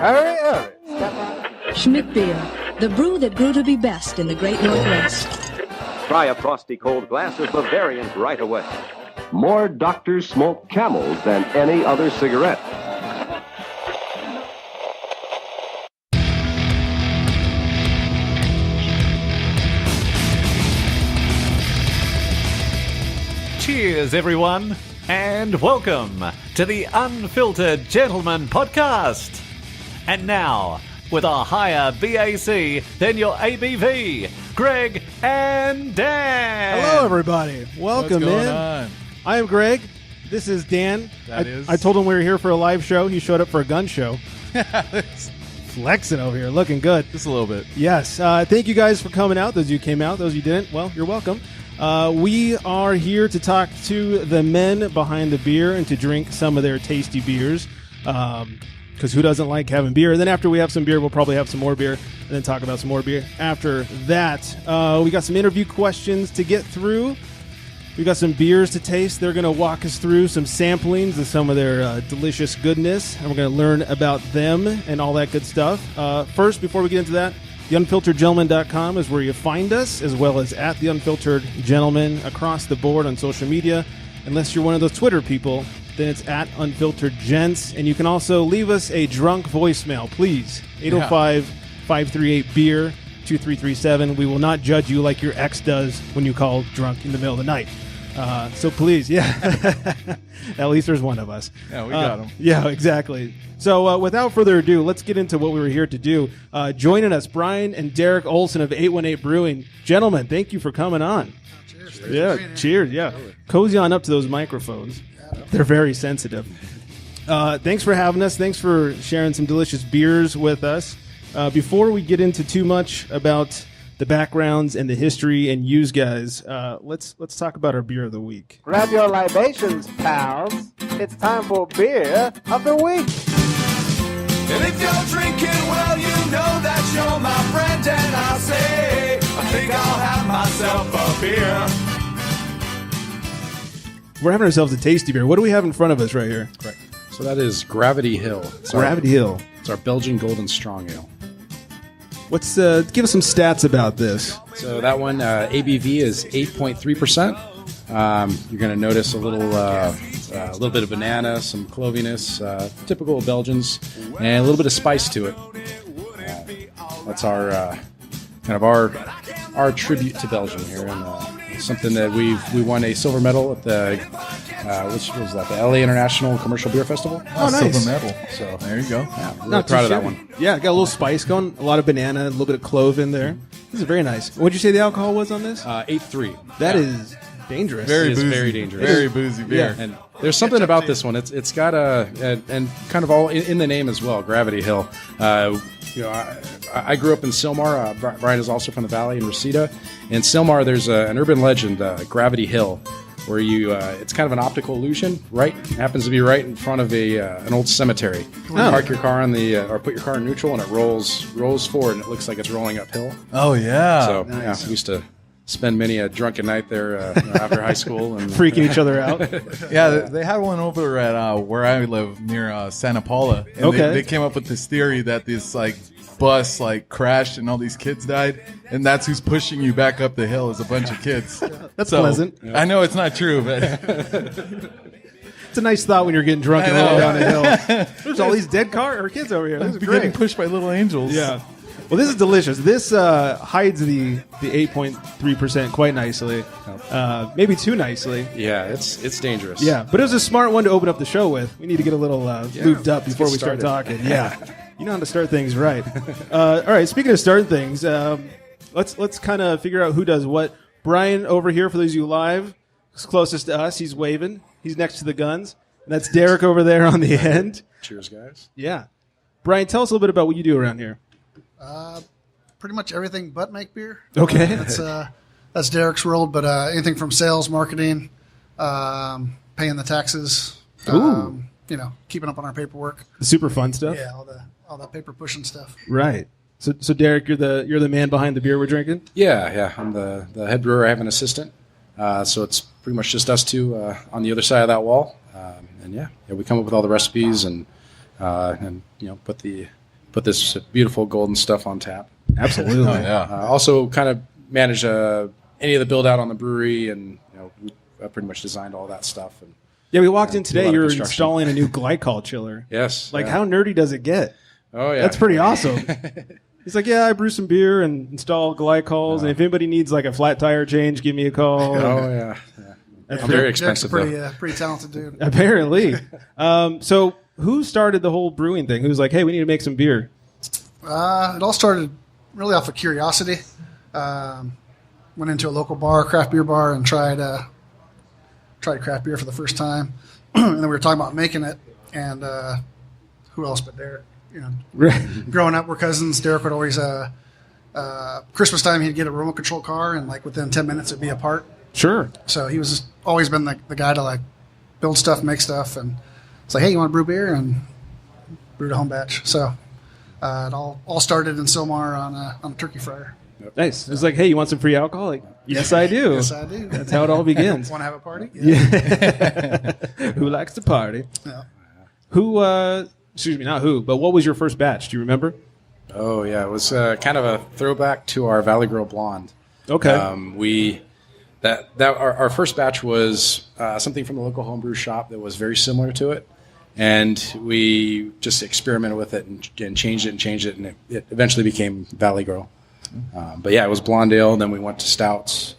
Hurry, hurry. Step on. Schmidt Beer, the brew that grew to be best in the great Northwest. Try a frosty cold glass of Bavarian right away. More doctors smoke Camels than any other cigarette. Cheers, everyone, and welcome to the Unfiltered Gentlemen podcast. And now, with a higher BAC than your ABV, Greg and Dan. Hello, everybody. Welcome What's going in. on? I am Greg. This is Dan. I told him we were here for a live show. He showed up for a gun show. Flexing over here, looking good. Just a little bit. Yes. Thank you guys for coming out. Those of you who came out, those of you who didn't, well, you're welcome. We are here to talk to the men behind the beer and to drink some of their tasty beers. Because who doesn't like having beer? And then after we have some beer, we'll probably have some more beer and then talk about some more beer after that. We got some interview questions to get through. We got some beers to taste. They're going to walk us through some samplings of some of their delicious goodness, and we're going to learn about them and all that good stuff. First, before we get into that, theunfilteredgentlemen.com is where you find us, as well as at The Unfiltered Gentlemen across the board on social media. Unless you're one of those Twitter people, then it's at Unfiltered Gents. And you can also leave us a drunk voicemail, please. 805-538-BEER, 2337. We will not judge you like your ex does when you call drunk in the middle of the night. So please, yeah. At least there's one of us. Yeah, we got him. Yeah, exactly. So without further ado, let's get into what we were here to do. Joining us, Bryan and Derrick Olson of 818 Brewing. Gentlemen, thank you for coming on. Cheers. Yeah, cheers. Yeah. Cozy on up to those microphones. They're very sensitive. Thanks for having us. Thanks for sharing some delicious beers with us. Before we get into too much about the backgrounds and the history and yous guys, let's talk about our beer of the week. Grab your libations, pals. It's time for beer of the week. And if you're drinking, well, you know that you're my friend. And I say, I think I'll have myself a beer. We're having ourselves a tasty beer. What do we have in front of us right here? Correct. So that is Gravity Hill. Hill. It's our Belgian Golden Strong Ale. Let's give us some stats about this. So that one, ABV is 8.3%. You're going to notice a little bit of banana, some cloviness, typical of Belgians, and a little bit of spice to it. That's our kind of our tribute to Belgium here, and something that we won a silver medal at the which was that, the LA International Commercial Beer Festival. Oh, nice. Silver medal. So there you go. Yeah, really Not proud too of that shabby. one. Yeah, got a little spice going, a lot of banana, a little bit of clove in there. This is very nice. What'd you say the alcohol was on this? 8.3. That is dangerous. Very It is boozy. very dangerous. Very boozy beer. Yeah. And there's something about this one. It's got and kind of all in the name as well. Gravity Hill. I grew up in Sylmar. Bryan is also from the Valley in Reseda. In Sylmar, there's an urban legend, Gravity Hill, where it's kind of an optical illusion. Right, it happens to be right in front of an old cemetery. You park your car or put your car in neutral, and it rolls forward, and it looks like it's rolling uphill. Oh, yeah. So yeah, we used to spend many a drunken night there after high school and Freaking each other out. Yeah, they had one over at where I live near Santa Paula. And Okay. they came up with this theory that this bus crashed and all these kids died, and that's who's pushing you back up the hill is a bunch of kids. That's pleasant. I know it's not true, but It's a nice thought when you're getting drunk and rolling down a hill. There's all these dead kids over here. This is getting great. pushed by little angels. Yeah. Well, this is delicious. This hides the 8.3% quite nicely. Maybe too nicely. yeah, it's dangerous. Yeah, but it was a smart one to open up the show with. We need to get a little lubed up before we start talking. Yeah, you know how to start things right. All right, speaking of starting things, let's kind of figure out who does what. Bryan over here, for those of you live, is closest to us. He's waving. He's next to the guns. And that's Derrick over there on the end. Cheers, guys. Yeah. Bryan, tell us a little bit about what you do around here. Pretty much everything but make beer. Okay. That's Derrick's world, but anything from sales, marketing, paying the taxes, keeping up on our paperwork. The super fun stuff. Yeah, all that paper pushing stuff. Right. So Derrick, you're the man behind the beer we're drinking? Yeah. I'm the head brewer. I have an assistant. So it's pretty much just us two on the other side of that wall. And we come up with all the recipes and put the put this beautiful golden stuff on tap. Absolutely. Also, kind of manage any of the build out on the brewery, and I pretty much designed all that stuff. And Yeah, we walked in do a lot today. of You're construction. installing a new glycol chiller. Yes. Like, yeah. how nerdy does it get? Oh yeah, That's pretty awesome. He's like, yeah, I brew some beer and install glycols, and if anybody needs like a flat tire change, give me a call. Oh yeah. That's I'm very Derek's expensive a though. pretty talented dude. Apparently. So who started the whole brewing thing? Who's like, hey, we need to make some beer? It all started really off of curiosity. Went into a local bar, craft beer bar, and tried craft beer for the first time. And then we were talking about making it, and who else but Derek? Growing up, we're cousins. Derek would always Christmas time he'd get a remote control car, and like within 10 minutes it'd be apart. Sure. So he was always been the guy to like build stuff, make stuff, and it's like, hey, you want to brew beer? And brewed a home batch. So it all started in Silmar on a turkey fryer. Nice. It's like, hey, you want some free alcohol? Like, yes, I do. Yes, I do. That's how it all begins. Want to have a party? Yeah. Who likes to party? Yeah. Who, excuse me, not who, but what was your first batch? Do you remember? Oh yeah, it was kind of a throwback to our Valley Girl Blonde. Okay. Our first batch was something from the local homebrew shop that was very similar to it, and we just experimented with it and changed it, and it eventually became Valley Girl. But yeah, it was blonde ale. Then we went to stouts.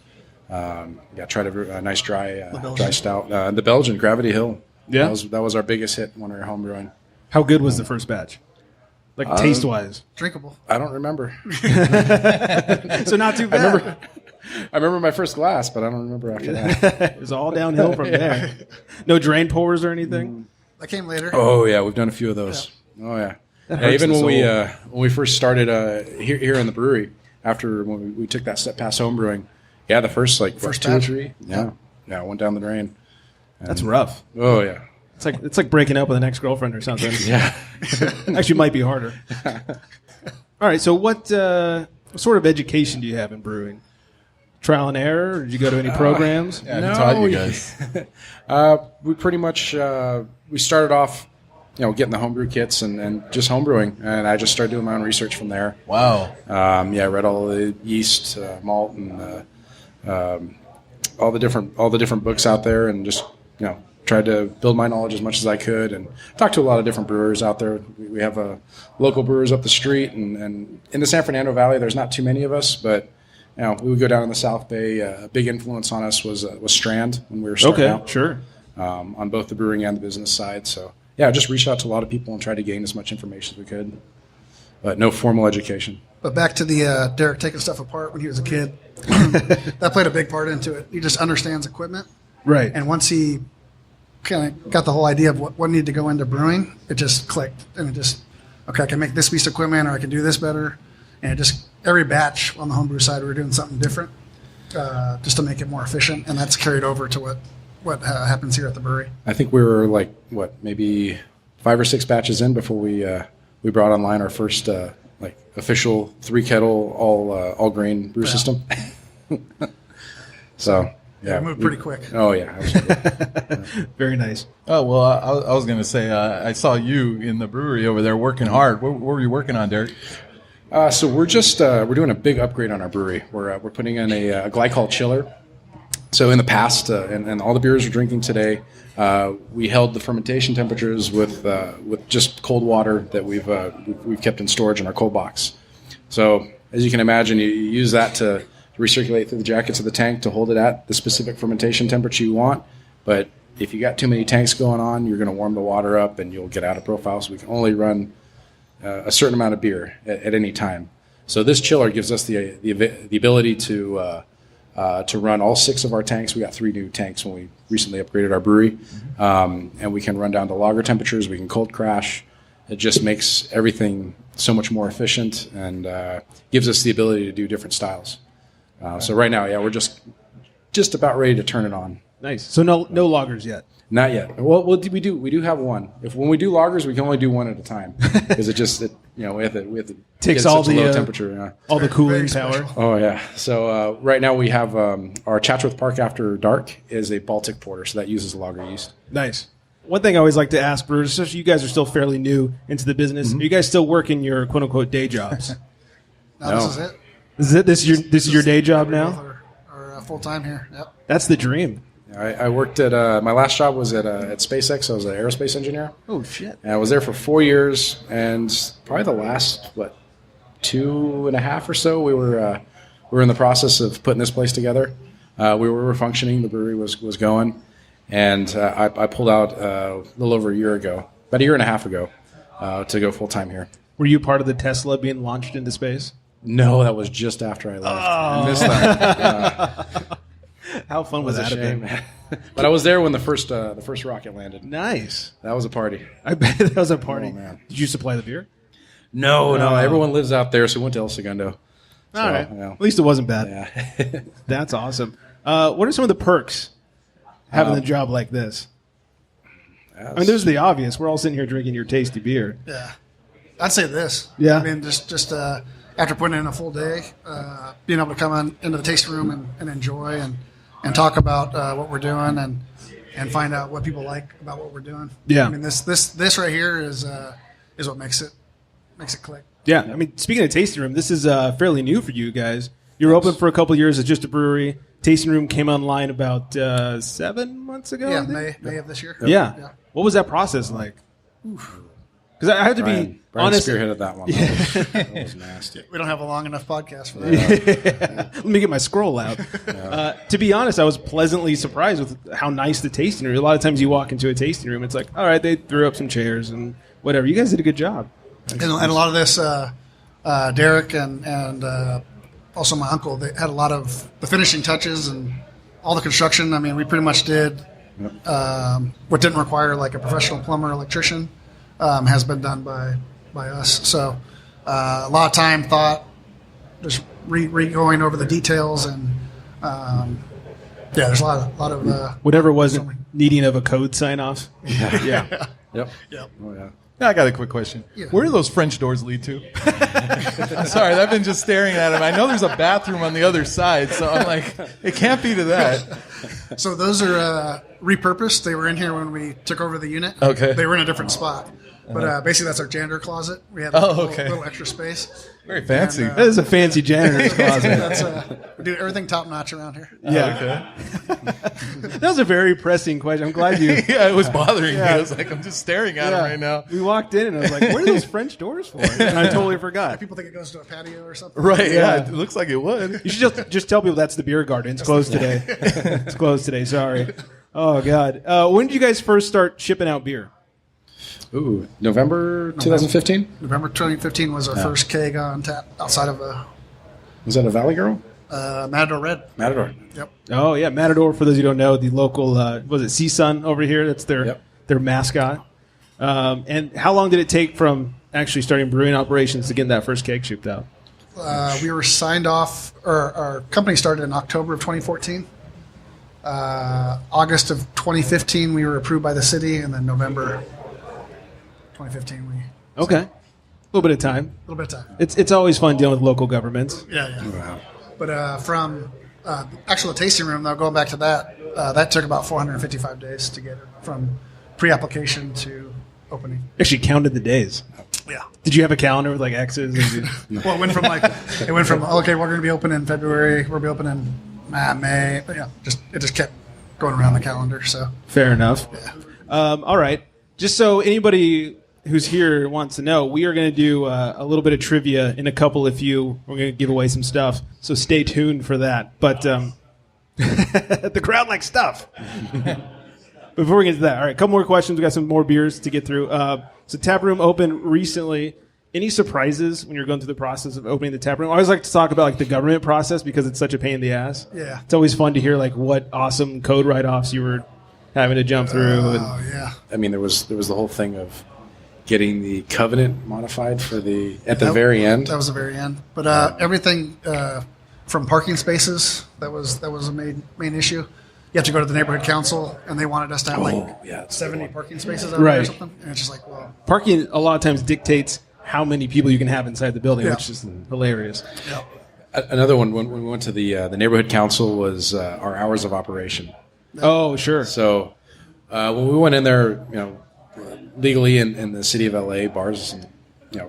Tried a nice dry stout. The Belgian Gravity Hill. Yeah, that was our biggest hit when we were homebrewing. How good was the first batch? Like taste wise, drinkable. I don't remember. So not too bad. I remember my first glass, but I don't remember after that. It was all downhill from there. No drain pours or anything. That came later. Oh yeah, we've done a few of those. Yeah. Oh yeah. Even when we first started here in the brewery, after when we took that step past homebrewing, the first 2 or 3, went down the drain. And, that's rough. Oh yeah. It's like breaking up with an ex-girlfriend or something. Yeah. Actually, might be harder. All right. So, what sort of education do you have in brewing? Trial and error? Or did you go to any programs? Yeah, I taught you guys. We pretty much we started off, getting the homebrew kits and just homebrewing, and I just started doing my own research from there. Wow. I read all the yeast, malt, and all the different books out there, and just tried to build my knowledge as much as I could, and talked to a lot of different brewers out there. We have local brewers up the street, and in the San Fernando Valley, there's not too many of us, but we would go down in the South Bay. A big influence on us was Strand when we were starting out. Okay, sure. On both the brewing and the business side. So I just reached out to a lot of people and tried to gain as much information as we could, but no formal education. But back to the Derek taking stuff apart when he was a kid. That played a big part into it. He just understands equipment. Right. And once he kind of got the whole idea of what needed to go into brewing, it just clicked. And it just, okay, I can make this piece of equipment, or I can do this better. And it just, every batch on the homebrew side, we were doing something different just to make it more efficient. And that's carried over to what happens here at the brewery. I think we were maybe 5 or 6 batches in before we brought online our first official 3 kettle all grain brew system. So we moved pretty quick. Oh yeah, absolutely. Very nice. Oh well, I was going to say I saw you in the brewery over there working hard. What were you working on, Derek? So we're just we're doing a big upgrade on our brewery. We're putting in a glycol chiller. So in the past, and all the beers we're drinking today, we held the fermentation temperatures with just cold water that we've kept in storage in our cold box. So as you can imagine, you use that to recirculate through the jackets of the tank to hold it at the specific fermentation temperature you want. But if you got too many tanks going on, you're going to warm the water up and you'll get out of profile. So we can only run a certain amount of beer at any time. So this chiller gives us the ability to run all 6 of our tanks. We got 3 new tanks when we recently upgraded our brewery, and we can run down to lager temperatures. We can cold crash. It just makes everything so much more efficient and gives us the ability to do different styles. So right now, we're just about ready to turn it on. Nice. So no lagers yet. Not yet. Well, we do have one. When we do lagers, we can only do one at a time because we have to takes get all such the a low temperature. all the cooling power. Oh yeah. So right now we have our Chatsworth Park After Dark is a Baltic porter, so that uses lager yeast. Nice. one thing I always like to ask brewers, especially you guys are still fairly new into the business. Are you guys still working your quote unquote day jobs? No, this is it. This is your day job now? Or full time here. Yep. That's the dream. I worked at my last job was at SpaceX. I was an aerospace engineer. Oh shit! And I was there for 4 years, and probably the last 2.5 or so, we were in the process of putting this place together. We were functioning. The brewery was going, and I pulled out a little over a year ago, about a year and a half ago, to go full time here. Were you part of the Tesla being launched into space? No, that was just after I left. I missed that. How fun was that? A shame. But I was there when the first rocket landed. Nice. That was a party. I bet that was a party. Oh, man. Did you supply the beer? No. Everyone lives out there, so we went to El Segundo. All right. At least it wasn't bad. Yeah. That's awesome. What are some of the perks having a job like this? I mean, there's the obvious. We're all sitting here drinking your tasty beer. Yeah. I'd say this. Yeah. I mean, just after putting in a full day, being able to come into the tasting room and enjoy and talk about what we're doing and find out what people like about what we're doing. Yeah. I mean, this right here is what makes it click. Yeah. I mean, speaking of tasting room, this is fairly new for you guys. You were open for a couple of years as just a brewery. Tasting room came online about 7 months ago. Yeah, May of this year. Yeah. What was that process like? Because I have to be Bryan honest. spearheaded that one. That was nasty. We don't have a long enough podcast for that. Let me get my scroll out. To be honest, I was pleasantly surprised with how nice the tasting room. A lot of times you walk into a tasting room, it's like, all right, they threw up some chairs and whatever. You guys did a good job. And a lot of this, Derrick and also my uncle, they had a lot of the finishing touches and all the construction. I mean, we pretty much did what didn't require like a professional plumber or electrician. Has been done by us. So a lot of time, thought, just going over the details, and there's a lot of whatever wasn't needing of a code sign off. Yeah. Yep. Oh yeah. I got a quick question. Yeah. Where do those French doors lead to? I'm sorry, I've been just staring at them. I know there's a bathroom on the other side, so I'm like, it can't be to that. So those are repurposed. They were in here when we took over the unit. Okay. They were in a different spot. But basically, that's our janitor closet. We have little extra space. Very fancy. That is a fancy janitor's closet. We do everything top notch around here. Yeah. That was a very pressing question. I'm glad you. Yeah, it was bothering me. I was like, I'm just staring at him right now. We walked in and I was like, what are those French doors for? And I totally forgot. People think it goes to a patio or something. Right, yeah. It looks like it would. You should just tell people that's the beer garden. It's closed today. It's closed today. Sorry. Oh, God. When did you guys first start shipping out beer? Ooh, November 2015? November 2015 was our first keg on tap outside of Was that a Valley Girl? Matador Red. Matador. Yep. Oh, yeah. Matador, for those who don't know, the local, was it Sea-Sun over here? That's their mascot. And how long did it take from actually starting brewing operations to get that first keg shipped out? We were signed off, or our company started in October of 2014. August of 2015, we were approved by the city, and then November 2015, we... Okay. A little bit of time. A little bit of time. It's always fun dealing with local governments. Yeah. Wow. But from actual tasting room, though, going back to that took about 455 days to get it from pre-application to opening. Actually counted the days. Yeah. Did you have a calendar with like X's? Well, it went from okay, we're going to be open in February, we'll be open in May. But yeah, it just kept going around the calendar. So fair enough. Yeah. All right. Just so anybody who's here wants to know, we are going to do a little bit of trivia in a couple of few. We're going to give away some stuff, so stay tuned for that. But the crowd likes stuff. Before we get to that, all right, a couple more questions. We got some more beers to get through. So tap room opened recently. Any surprises when you're going through the process of opening the tap room? I always like to talk about like the government process because it's such a pain in the ass. Yeah, it's always fun to hear like what awesome code write-offs you were having to jump through. Oh yeah. I mean, there was the whole thing of getting the covenant modified for at the very end. That was the very end. But everything from parking spaces, that was a main issue. You have to go to the neighborhood council, and they wanted us to have 70 parking spaces out there or something. And it's just like, well, parking a lot of times dictates how many people you can have inside the building, which is hilarious. Yeah. Another one when we went to the neighborhood council was our hours of operation. Oh, sure. So When we went in there, legally in the city of LA, bars and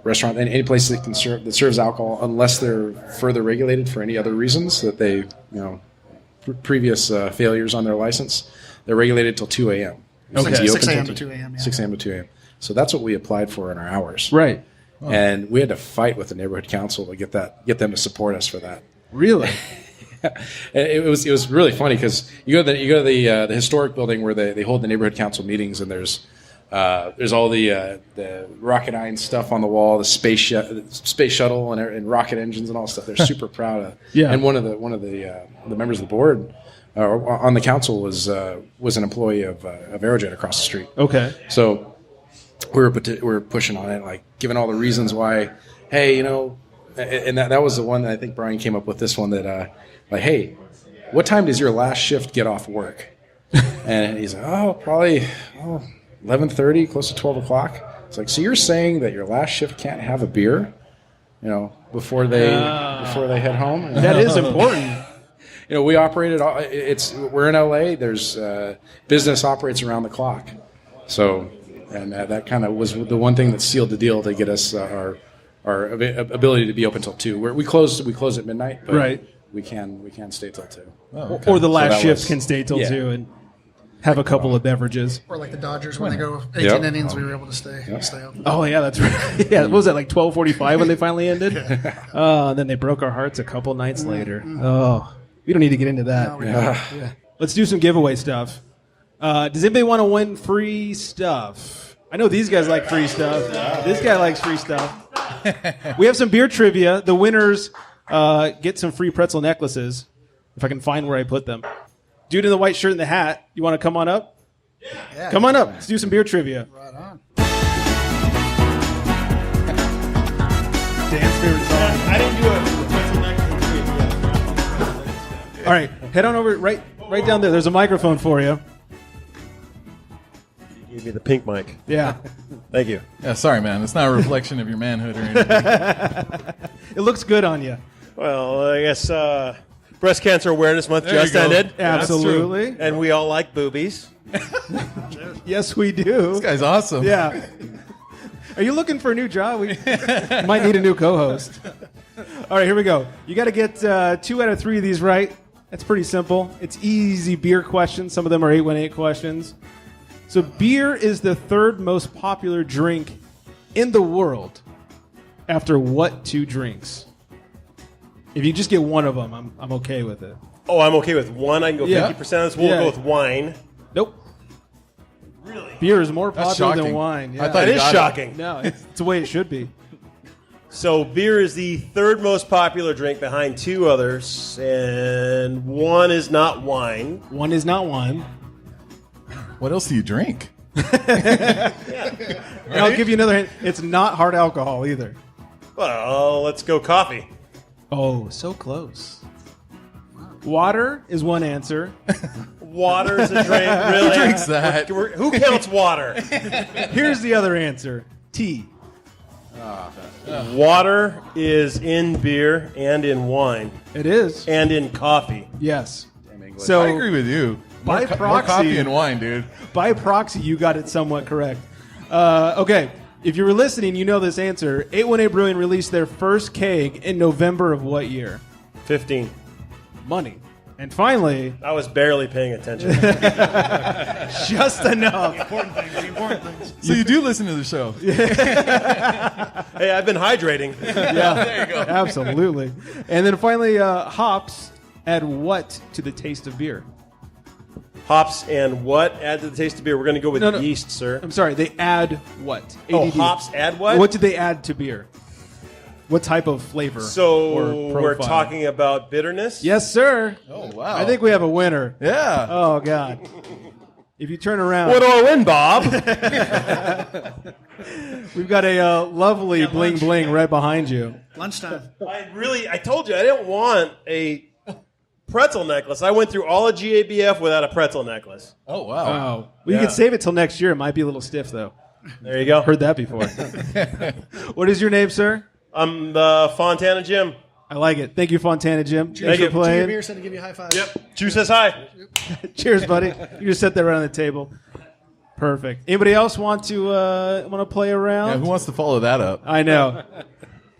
restaurant, and any place that that serves alcohol, unless they're further regulated for any other reasons that they, previous failures on their license, they're regulated till 2 a.m. Okay. 6 a.m. to 2 a.m. Yeah. 6 a.m. to 2 a.m. So that's what we applied for in our hours. Right. And we had to fight with the neighborhood council to get them to support us for that. Really? It was really funny because you go to the historic building where they hold the neighborhood council meetings, and there's all the rocket iron stuff on the wall, the space shuttle and rocket engines and all stuff. They're super proud of. Yeah. And one of the members of the board on the council was an employee of Aerojet across the street. Okay. So we were pushing on it, like giving all the reasons why. Hey, and that was the one that I think Bryan came up with. This one that hey, what time does your last shift get off work? And he's like, probably 11:30, close to 12 o'clock. It's like, so you're saying that your last shift can't have a beer, before they head home? That is important. We operated. We're in LA. There's business operates around the clock. So, and that kind of was the one thing that sealed the deal to get us our ability to be open till 2. We close at midnight, but right. we can stay till 2. Oh, okay. Or the last shift was, can stay till 2 and have a couple of beverages. Or like the Dodgers, when they go 18 innings, we were able to stay open. Oh, yeah, that's right. Yeah, what was that, like 12:45 when they finally ended? And then they broke our hearts a couple nights later. Oh, we don't need to get into that. No, yeah. Let's do some giveaway stuff. Does anybody want to win free stuff? I know these guys like free stuff. This guy likes free stuff. We have some beer trivia. The winners get some free pretzel necklaces, if I can find where I put them. Dude in the white shirt and the hat, you want to come on up? Yeah. Come on up. Let's do some beer trivia. Right on. Dan's favorite song. I didn't do it. All right, head on over right down there. There's a microphone for you. You gave me the pink mic. Yeah. Thank you. Yeah, sorry, man. It's not a reflection of your manhood or anything. It looks good on you. Well, I guess Breast Cancer Awareness Month There just you go. ended. Absolutely. And we all like boobies. Yes, we do. This guy's awesome. Yeah. Are you looking for a new job? We might need a new co-host. All right, here we go. You got to get 2 out of 3 of these right. That's pretty simple. It's easy beer questions. Some of them are 818 questions. So beer is the 3rd most popular drink in the world after what 2 drinks? If you just get one of them, I'm okay with it. Oh, I'm okay with one. I can go 50% of this. We'll go with wine. Nope. Really? Beer is more That's popular than shocking. wine. Yeah. I thought It you is got shocking. No, it's the way it should be. So beer is the 3rd most popular drink behind 2 others, and one is not wine. One is not wine. What else do you drink? And I'll give you another hint. It's not hard alcohol either. Well, let's go coffee. Oh, so close. Water is one answer. Water is a drink. Really? Who drinks that? Who counts water? Here's the other answer. Tea. Water is in beer and in wine It is. and in coffee. Yes. I So agree with you. By More proxy- coffee and wine, dude. by proxy, you got it somewhat correct. Okay. If you were listening, you know this answer. 818 Brewing released their first keg in November of what year? 15. Money. And finally, I was barely paying attention. just enough. Important things. So you do listen to the show. Hey, I've been hydrating. Yeah, there you go. Absolutely. And then finally, hops add what to the taste of beer? Hops and what add to the taste of beer? We're going to go with No. yeast, sir. I'm sorry, they add what? Oh, ADD. hops add what? What did they add to beer? What type of flavor? So or we're profile? talking about bitterness? Yes, sir. Oh, wow. I think we have a winner. Yeah. Oh, God. If you turn around. What do I win, Bob? We've got a lovely bling bling right behind you. Lunchtime. I told you, I didn't want a pretzel necklace. I went through all of GABF without a pretzel necklace. Oh, wow. Oh. Well, you can save it till next year. It might be a little stiff, though. There you go. Heard that before. What is your name, sir? I'm the Fontana Jim. I like it. Thank you, Fontana Jim. Thank Thanks you. for playing. Your beer said to give you a high five. Yep. Chew says hi. Cheers, buddy. You just set that right on the table. Perfect. Anybody else want to play around? Yeah, who wants to follow that up? I know.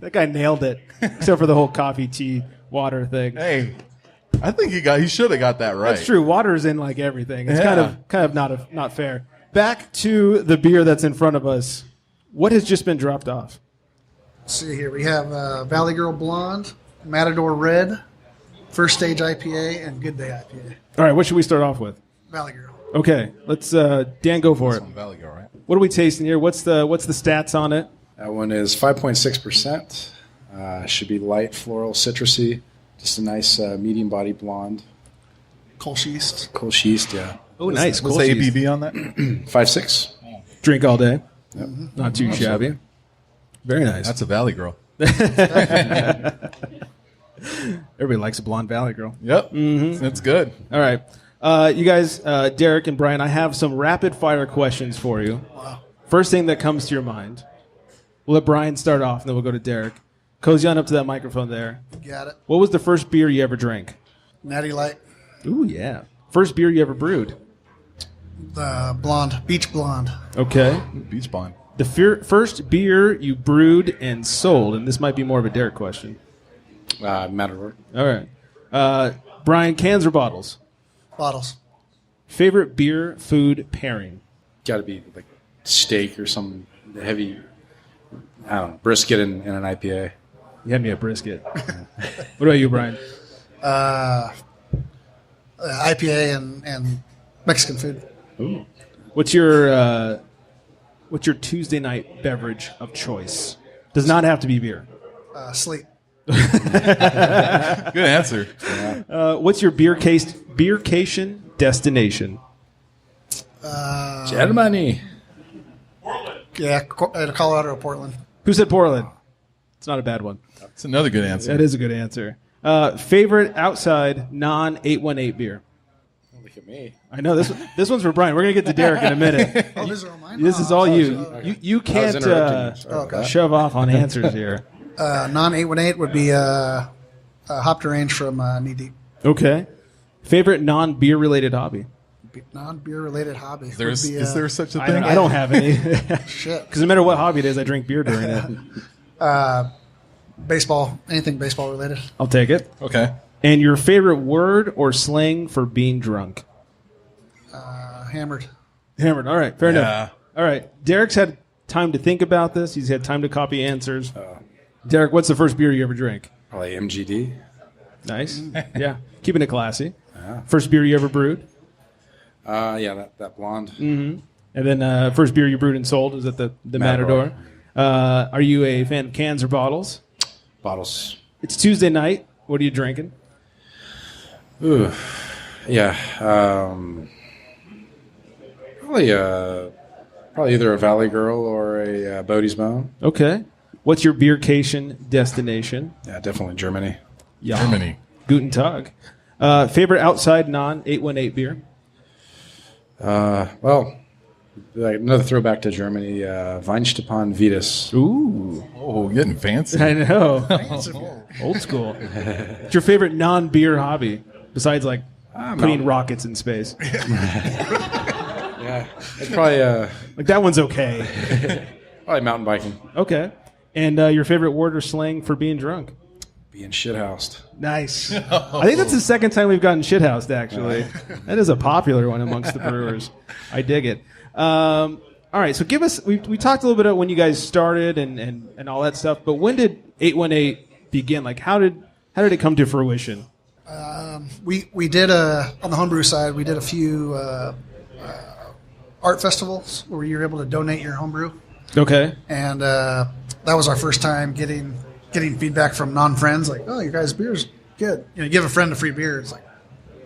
That guy nailed it, except for the whole coffee, tea, water thing. Hey, I think he should have got that right. That's true. Water's in like everything. It's kind of not fair. Back to the beer that's in front of us. What has just been dropped off? Let's see here. We have Valley Girl Blonde, Matador Red, First Stage IPA, and Good Day IPA. All right, what should we start off with? Valley Girl. Okay, let's Dan go for it. Valley Girl, right? What are we tasting here? What's the stats on it? That one is 5.6%. Should be light, floral, citrusy. Just a nice medium body blonde. Kolsch yeast. Kolsch yeast, yeah. Oh, nice. What's the ABV on that? 5.6. Drink all day. Yep. Not too shabby. Very nice. That's a Valley Girl. Everybody likes a blonde Valley Girl. Yep. That's good. All right. You guys, Derek and Bryan, I have some rapid fire questions for you. Wow. First thing that comes to your mind. We'll let Bryan start off, and then we'll go to Derek. Cozy on up to that microphone there. Got it. What was the first beer you ever drank? Natty Light. Ooh, yeah. First beer you ever brewed? The blonde. Beach Blonde. Okay. Beach Bond. The first beer you brewed and sold, and this might be more of a Derek question. Matador. All right. Bryan, cans or bottles? Bottles. Favorite beer food pairing? Got to be like steak or some heavy, I don't know, brisket and an IPA. You had me at brisket. What about you, Bryan? IPA and Mexican food. Ooh. What's your Tuesday night beverage of choice? Does not have to be beer. Sleep. Good answer. What's your beercation destination? Germany. Yeah, Colorado or Portland. Who said Portland? It's not a bad one. That's another good answer. That is a good answer. Favorite outside non-818 beer? Look at me. I know this one's for Bryan. We're gonna get to Derek in a minute. Oh, these are all mine? This is all you. Okay. You can't shove off on answers here. Non-818 would be Hopped Range from Knee Deep. Okay. Favorite non-beer related hobby? Non-beer related hobby. Is there such a thing? I don't have any. Shit. Because no matter what hobby it is, I drink beer during it. Baseball. Anything baseball related. I'll take it. Okay. And your favorite word or slang for being drunk? Hammered. Hammered. All right. Fair enough. All right. Derek's had time to think about this. He's had time to copy answers. Derek, what's the first beer you ever drank? Probably MGD. Nice. Yeah. Keeping it classy. First beer you ever brewed? Yeah, that blonde. Mm-hmm. And then first beer you brewed and sold, is that the Matador? Are you a fan of cans or bottles? Bottles. It's Tuesday night. What are you drinking? Ooh. Yeah. Probably either a Valley Girl or a Bodie's Bone. Okay. What's your beercation destination? Yeah, definitely Germany. Yeah. Germany. Guten Tag. Favorite outside non-818 beer? Well, like another throwback to Germany, Weinstepan Vitus. Ooh. Oh, getting fancy. I know. Old school. What's your favorite non-beer hobby besides like putting rockets in space? Yeah, it's probably like that one's okay. Probably mountain biking. Okay. And your favorite word or slang for being drunk? Being shithoused. Nice. I think that's the second time we've gotten shithoused, actually. That is a popular one amongst the brewers. I dig it. All right, so give us, we talked a little bit about when you guys started and all that stuff, but when did 818 begin? Like, how did it come to fruition? We did, on the homebrew side, we did a few art festivals where you were able to donate your homebrew. Okay. And that was our first time getting feedback from non-friends, like, oh, your guys' beer's good. You know, you give a friend a free beer, it's like,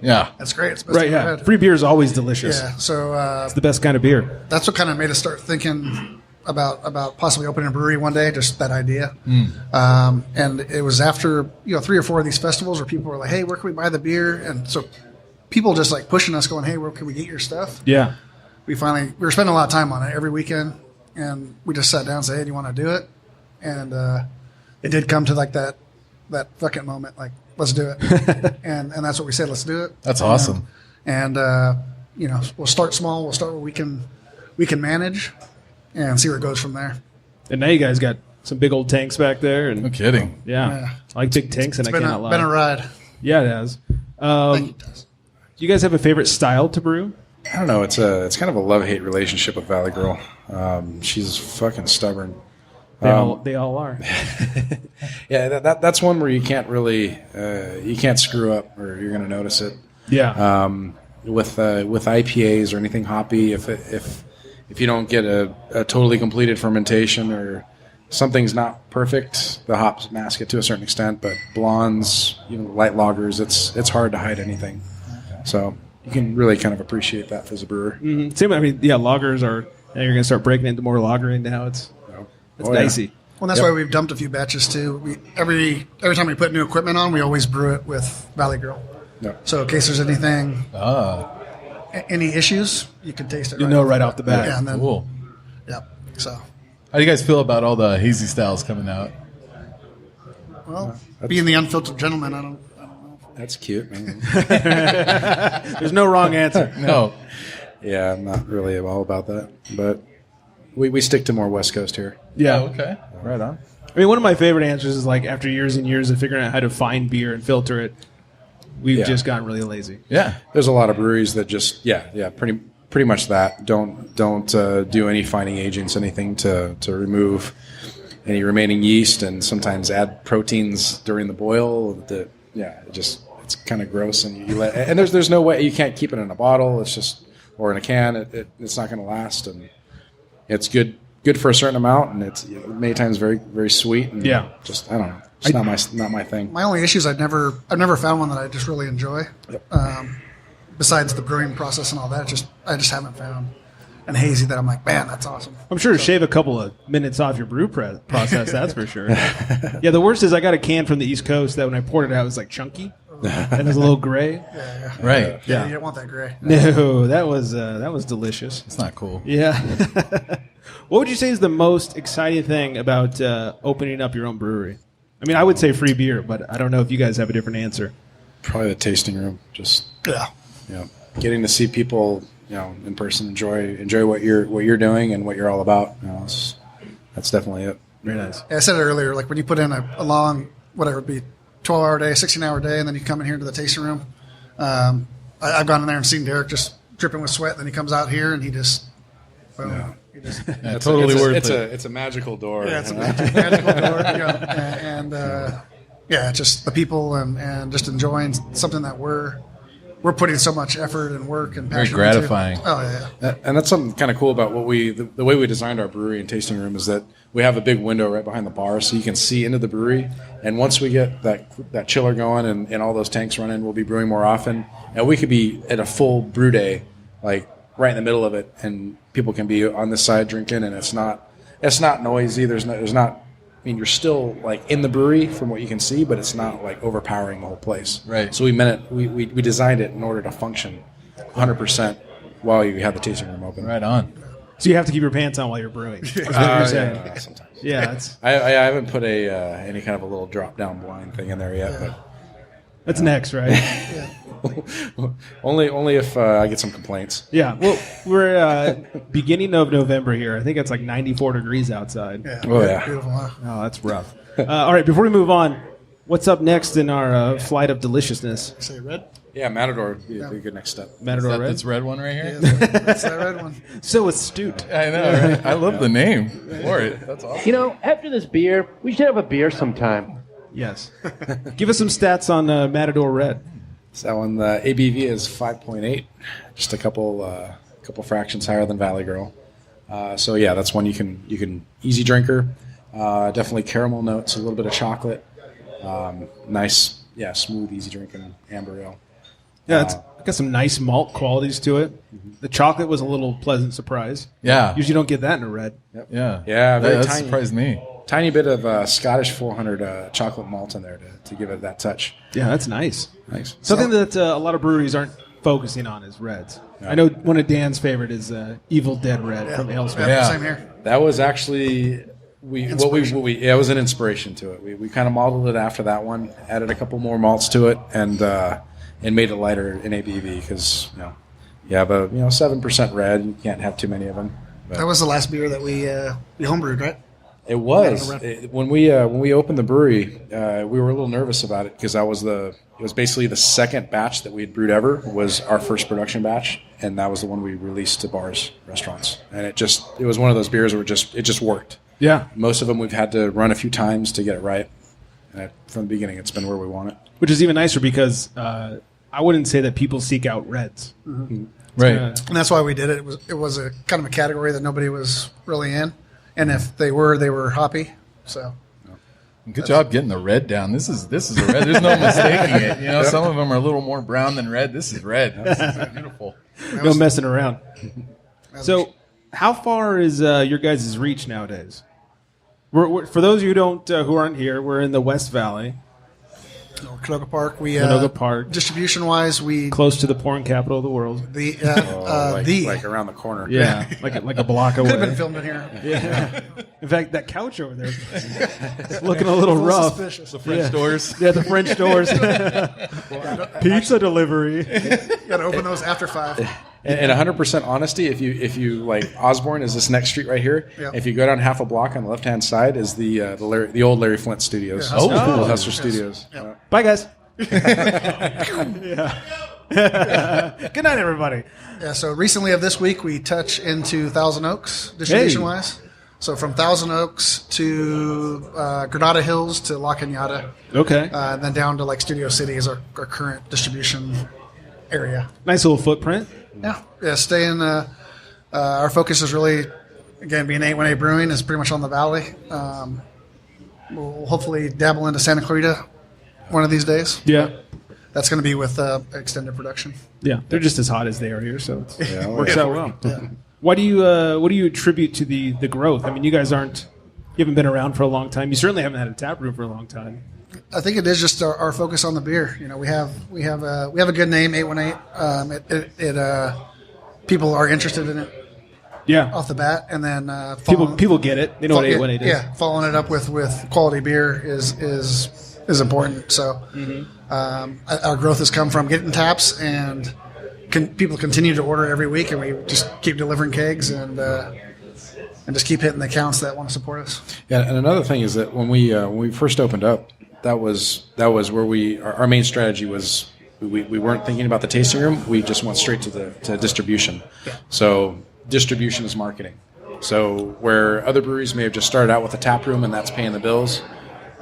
yeah, that's great. It's the best right, I've yeah. ever had. Free beer is always delicious. Yeah, so it's the best kind of beer. That's what kind of made us start thinking about possibly opening a brewery one day, just that idea. And it was after 3 or 4 of these festivals where people were like, hey, where can we buy the beer? And so people just like pushing us, going, hey, where can we get your stuff? Yeah. We were spending a lot of time on it every weekend, and we just sat down and said, hey, do you want to do it? And it did come to like that fucking moment, like, let's do it. and that's what we said, let's do it. That's awesome. And we'll start small. We'll start where we can we can manage and see where it goes from there. And now you guys got some big old tanks back there. And No kidding. yeah, I like big tanks, and I It's cannot lie. been a ride. Yeah, it has. I think it does. Do you guys have a favorite style to brew? I don't know. It's kind of a love-hate relationship with Valley Girl. She's fucking stubborn. They all are. Yeah, that's one where you can't really you can't screw up, or you're going to notice it. Yeah. With IPAs or anything hoppy, if you don't get a totally completed fermentation or something's not perfect, the hops mask it to a certain extent. But blondes, light lagers, it's hard to hide anything. So you can really kind of appreciate that as a brewer. Mm-hmm. Same. I mean, yeah, lagers are. Now you're going to start breaking into more lagering now. It's dicey. Well, that's why we've dumped a few batches too. Every time we put new equipment on, we always brew it with Valley Girl. Yep. So in case there's anything, any issues, you can taste it. You know right off the bat. Yeah, and then, Cool. Yep. So, How do you guys feel about all the hazy styles coming out? well, being the unfiltered gentleman, I don't know. That's cute, man. There's no wrong answer. No. Yeah, I'm not really all about that, but we stick to more West Coast here. Yeah. Oh, okay. Right on. I mean, one of my favorite answers is like after years and years of figuring out how to find beer and filter it, we've just gotten really lazy. Yeah. There's a lot of breweries that just pretty much that don't do any finding agents, anything to remove any remaining yeast, and sometimes add proteins during the boil. It's kind of gross, and there's no way you can't keep it in a bottle. It's just or in a can. It's not going to last, and it's good for a certain amount, and it's many times very very sweet. And just I don't know. It's not my thing. My only issue is I've never found one that I just really enjoy. Besides the brewing process and all that, I just haven't found an hazy that I'm like, man, that's awesome. I'm sure to shave a couple of minutes off your brew process, that's for sure. Yeah, the worst is I got a can from the East Coast that when I poured it out, it was like chunky and it was a little gray. Yeah. Right. Yeah, you don't want that gray. No, that was delicious. It's not cool. Yeah. What would you say is the most exciting thing about opening up your own brewery? I mean, I would say free beer, but I don't know if you guys have a different answer. Probably the tasting room. Just getting to see people, in person, enjoy what you're doing and what you're all about. That's definitely it. Very nice. Yeah, I said it earlier. Like when you put in a long, whatever it be, 12-hour day, 16-hour day, and then you come in here to the tasting room. I've gone in there and seen Derrick just dripping with sweat. Then he comes out here and he just, boom. Yeah, totally worth it. It's a magical door. Yeah, it's a magical door. And just the people and just enjoying something that we're putting so much effort and work and passion Very gratifying. into. Oh yeah. And that's something kind of cool about what the way we designed our brewery and tasting room is that we have a big window right behind the bar, so you can see into the brewery. And once we get that chiller going and all those tanks running, we'll be brewing more often. And we could be at a full brew day, like right in the middle of it, and people can be on this side drinking, and it's not noisy. There's not. I mean, you're still like in the brewery from what you can see, but it's not like overpowering the whole place. Right. So we designed it in order to function 100% while you have the tasting room open. Right on. So you have to keep your pants on while you're brewing. That's what you're saying. Yeah, sometimes. Yeah, it's I haven't put any kind of a little drop down blind thing in there yet, that's next, right? but only if I get some complaints. Yeah. Well, we're beginning of November here. I think it's like 94 degrees outside. Yeah. Oh, yeah. Beautiful. Huh? Oh, that's rough. All right, before we move on, what's up next in our flight of deliciousness? Say red. Yeah, Matador would be a good next step. Matador Red. This red one right here? That's that red one. So astute. I know, right? I love the name for it. That's awesome. After this beer, we should have a beer sometime. Yes. Give us some stats on Matador Red. So that one, the ABV is 5.8, just a couple fractions higher than Valley Girl. So yeah, that's one you can easy drinker. Definitely caramel notes, a little bit of chocolate. Nice, smooth, easy drinking amber ale. Yeah, it's got some nice malt qualities to it. The chocolate was a little pleasant surprise. Yeah. Usually you don't get that in a red. Yeah. Yeah, very that tiny. surprised me. Tiny bit of Scottish 400 chocolate malt in there to give it that touch. Yeah, that's nice. Nice. Something that a lot of breweries aren't focusing on is reds. Yeah. I know one of Dan's favorite is Evil Dead Red from Alesmere. Yeah. Same here. That was actually it was an inspiration to it. We kind of modeled it after that one, added a couple more malts to it, and made it lighter in ABV because you have a 7% red. You can't have too many of them. That was the last beer that we homebrewed, right? It was when we opened the brewery. We were a little nervous about it because it was basically the second batch that we had brewed ever was our first production batch, and that was the one we released to bars, restaurants, and it was one of those beers where it just worked. Yeah, most of them we've had to run a few times to get it right, and from the beginning it's been where we want it. Which is even nicer because I wouldn't say that people seek out reds. Mm-hmm. Right, and that's why we did it. It was a kind of a category that nobody was really in. And if they were hoppy. So, good job getting the red down. This is a red. There's no mistaking it. You know, some of them are a little more brown than red. This is red. This is beautiful. No messing around. So, how far is your guys' reach nowadays? We're, for those of you who aren't here, we're in the West Valley. Conoga Park. Conoga Park. Distribution-wise, we close to the porn capital of the world. Like around the corner. Yeah, like a block away. Could have been filmed in here. Yeah. In fact, that couch over there is looking a little rough. Suspicious. The French doors. Yeah, the French doors. Pizza delivery. Got to open those after 5. And 100% honesty, if you like, Osborne is this next street right here. Yep. If you go down half a block on the left hand side is the old Larry Flint Studios. Yeah, Hustler. Hustler Studios. Yep. Bye, guys. Yeah. Good night, everybody. Yeah. So recently of this week, we touch into Thousand Oaks distribution wise. So from Thousand Oaks to Granada Hills to La Cañada. Okay. And then down to like Studio City is our current distribution area. Nice little footprint. Yeah. Staying. Our focus is really, again, being 818 Brewing is pretty much on the valley. We'll hopefully dabble into Santa Clarita one of these days. Yeah. That's going to be with extended production. Yeah, they're just as hot as they are here, so it works out well. Yeah. What do you attribute to the growth? I mean, you guys you haven't been around for a long time. You certainly haven't had a tap room for a long time. I think it is just our focus on the beer. You know, we have a good name, 818. People are interested in it. Yeah. Off the bat, and then people get it. They know what 818 is. Yeah, following it up with quality beer is important. So our growth has come from getting taps, and people continue to order every week, and we just keep delivering kegs and just keep hitting the accounts that want to support us. Yeah, and another thing is that when we first opened up, that was where our main strategy was. We weren't thinking about the tasting room. We just went straight to distribution. Yeah. So distribution is marketing. So where other breweries may have just started out with a tap room and that's paying the bills,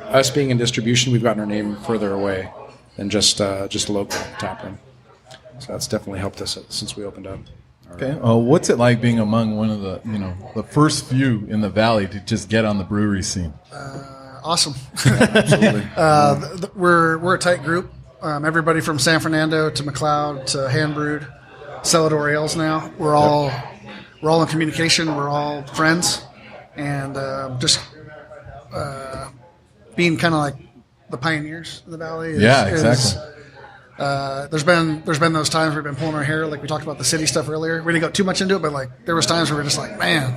us being in distribution, we've gotten our name further away than just a local tap room. So that's definitely helped us since we opened up. Okay. What's it like being among one of the first few in the valley to just get on the brewery scene? Awesome. Absolutely. We're a tight group. Everybody from San Fernando to McLeod to Hand Brewed, Celador Ales now. We're all in communication. We're all friends, and just being kind of like the pioneers of the valley. Exactly. There's been those times we've been pulling our hair, like we talked about the city stuff earlier. We didn't go too much into it, but like there was times where we're just like, man,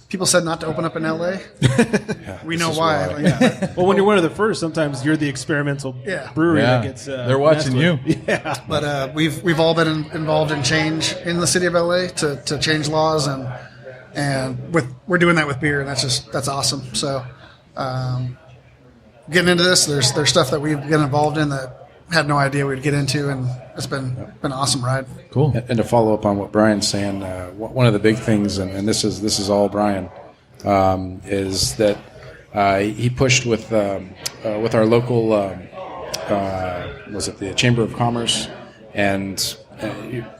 people said not to open up in LA. We know why. Like, well, when you're one of the first, sometimes you're the experimental brewery that gets. They're watching you. Yeah. But we've all been involved in change in the city of LA to change laws, and we're doing that with beer, and that's awesome. So getting into this, there's stuff that we've been involved in that had no idea we'd get into, and it's been an awesome ride. Cool. And to follow up on what Brian's saying, one of the big things, and this is all Brian, is that he pushed with our local was it the Chamber of Commerce, and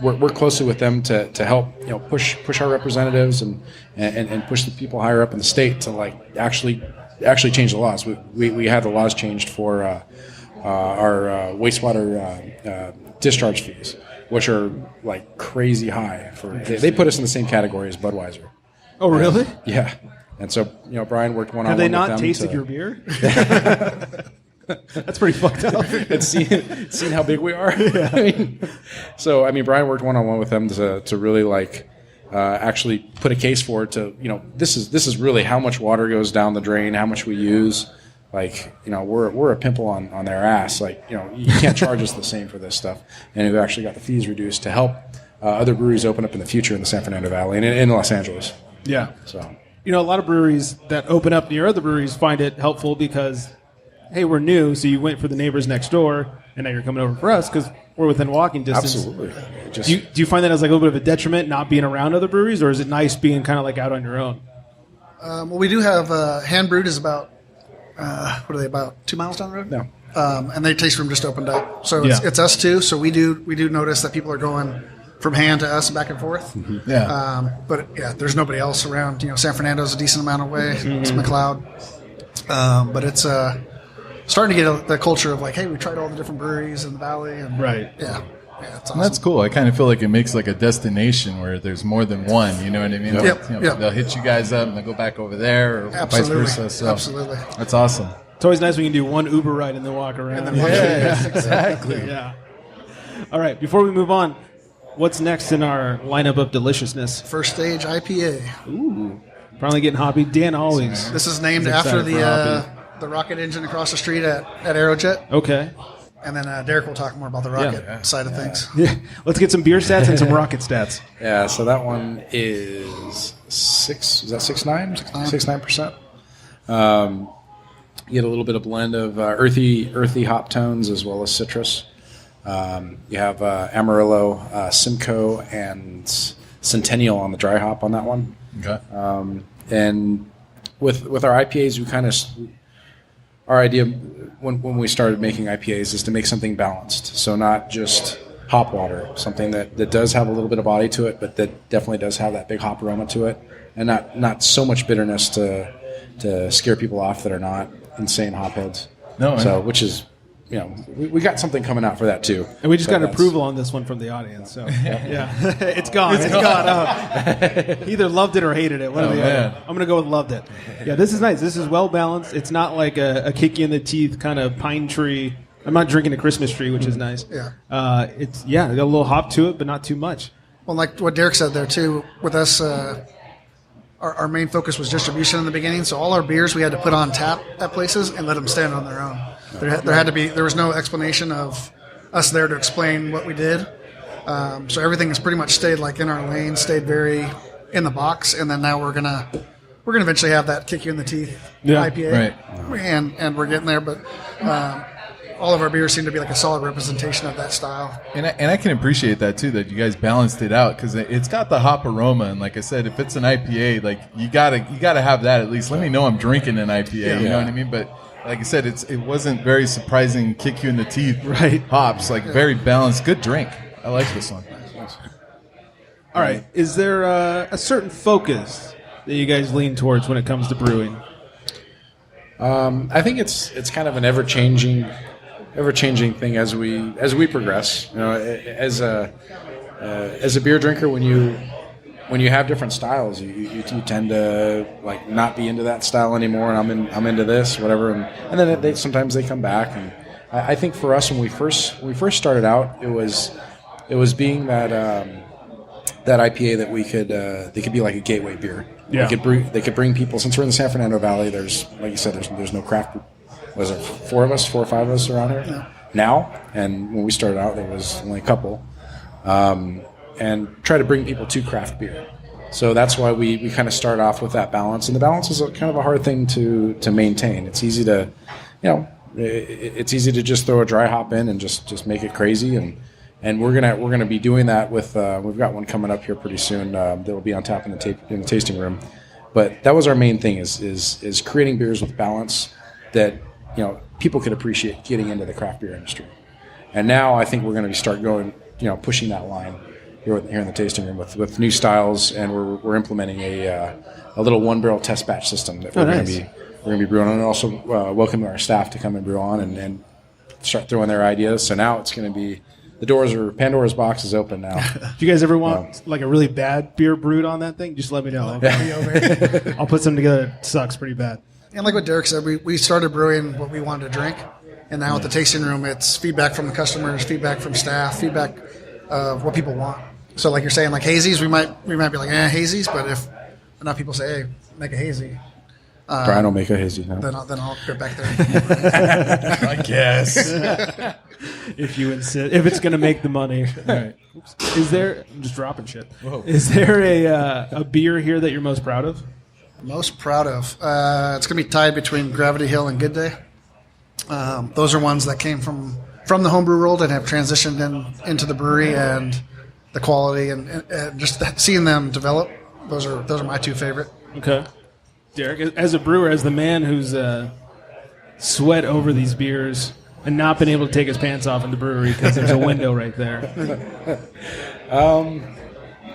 work closely with them to help push our representatives and push the people higher up in the state to like actually change the laws. We had the laws changed for our wastewater discharge fees, which are like crazy high. They put us in the same category as Budweiser. Oh, really? Yeah. And so Brian worked one-on-one. Have they with not them tasted your beer? That's pretty fucked up. And seen how big we are. Yeah. Brian worked one-on-one with them to really like actually put a case forward to this is really how much water goes down the drain, how much we use. Like, we're a pimple on their ass. Like, you can't charge us the same for this stuff. And we've actually got the fees reduced to help other breweries open up in the future in the San Fernando Valley and in Los Angeles. Yeah. So, a lot of breweries that open up near other breweries find it helpful because, hey, we're new, so you went for the neighbors next door, and now you're coming over for us because we're within walking distance. absolutely. Do you find that as like a little bit of a detriment not being around other breweries, or is it nice being kind of like out on your own? Well, we do have Hand Brewed is about, what are they, about 2 miles down the road? No. And their taste room just opened up. So it's us too. So we do notice that people are going from Hand to us back and forth. Mm-hmm. Yeah. But yeah, there's nobody else around. San Fernando's a decent amount away. It's McLeod. But it's starting to get the culture of like, hey, we tried all the different breweries in the valley. And Right. Yeah. Yeah, it's awesome. And that's cool. I kind of feel like it makes like a destination where there's more than one. You know what I mean? Yep. They'll hit you guys up and they'll go back over there, or Absolutely. vice versa. So Absolutely. that's awesome. It's always nice when you can do one Uber ride and then walk around. And then walk around. Exactly. Yeah. All right. Before we move on, what's next in our lineup of deliciousness? First Stage IPA. Ooh. Finally getting hoppy. Dan always. This is named is after excited for hoppy. the rocket engine across the street at Aerojet. Okay. And then Derrick will talk more about the rocket side of things. Yeah. Let's get some beer stats and some rocket stats. Yeah, so that one is 6.9%. You get a little bit of blend of earthy hop tones as well as citrus. You have Amarillo, Simcoe, and Centennial on the dry hop on that one. Okay. And with our IPAs, we kind of our idea when we started making IPAs is to make something balanced. So not just hop water, something that does have a little bit of body to it, but that definitely does have that big hop aroma to it, and not so much bitterness to scare people off that are not insane hop heads. No, so which is, we got something coming out for that too. And we just got approval on this one from the audience. So yeah, it's gone. It's gone. He either loved it or hated it. One or the other. I'm going to go with loved it. Yeah, this is nice. This is well balanced. It's not like a kick you in the teeth kind of pine tree. I'm not drinking a Christmas tree, which is nice. Yeah. It's got a little hop to it, but not too much. Well, like what Derrick said there too, with us, our main focus was distribution in the beginning. So all our beers we had to put on tap at places and let them stand on their own. There was no explanation of us there to explain what we did. So everything has pretty much stayed like in our lane, stayed very in the box, and then now we're gonna eventually have that kick you in the teeth IPA, right. And we're getting there, but. All of our beers seem to be like a solid representation of that style. And I can appreciate that too, that you guys balanced it out, because it's got the hop aroma, and like I said, if it's an IPA, like you gotta have that at least. Let me know I'm drinking an IPA. You know what I mean? But like I said, it wasn't very surprising. Kick you in the teeth, right? Hops, like very balanced, good drink. I like this one. All right, is there a certain focus that you guys lean towards when it comes to brewing? I think it's kind of an ever changing thing as we progress. As a beer drinker, when you have different styles, you tend to like not be into that style anymore, and I'm into this, whatever, and then sometimes they come back. And I think for us, when we first started out, it was being that IPA that they could be like a gateway beer. Yeah. They could bring people, since we're in the San Fernando Valley. There's, like you said, there's no craft. Was there 4 or 5 of us around here now? And when we started out, there was only a couple. And try to bring people to craft beer. So that's why we kind of start off with that balance. And the balance is kind of a hard thing to maintain. It's easy to, it's easy to just throw a dry hop in and just make it crazy. And we're gonna be doing that with we've got one coming up here pretty soon that'll be on tap in the tasting room. But that was our main thing is creating beers with balance that people could appreciate getting into the craft beer industry. And now I think we're going to start going, pushing that line here in the tasting room with new styles, and we're implementing a little 1-barrel test batch system that we're going to be brewing on, and also welcoming our staff to come and brew on and start throwing their ideas. So now it's going to be Pandora's box is open now. Do you guys ever want like a really bad beer brewed on that thing? Just let me know. I'll put something together that sucks pretty bad. And like what Derrick said, we started brewing what we wanted to drink, and now at the tasting room, it's feedback from the customers, feedback from staff, feedback of what people want. So like you're saying, like hazies, we might be like, hazies, but if enough people say, hey, make a hazy, Bryan will make a hazy. Huh? Then I'll get back there. I guess. If you insist, if it's going to make the money. All right. Is there? I'm just dropping shit. Whoa. Is there a beer here that you're most proud of? Most proud of? It's going to be tied between Gravity Hill and Good Day. Those are ones that came from the homebrew world and have transitioned into the brewery, and the quality and just seeing them develop. Those are my two favorite. Okay. Derrick, as a brewer, as the man who's sweat over these beers and not been able to take his pants off in the brewery because there's a window right there.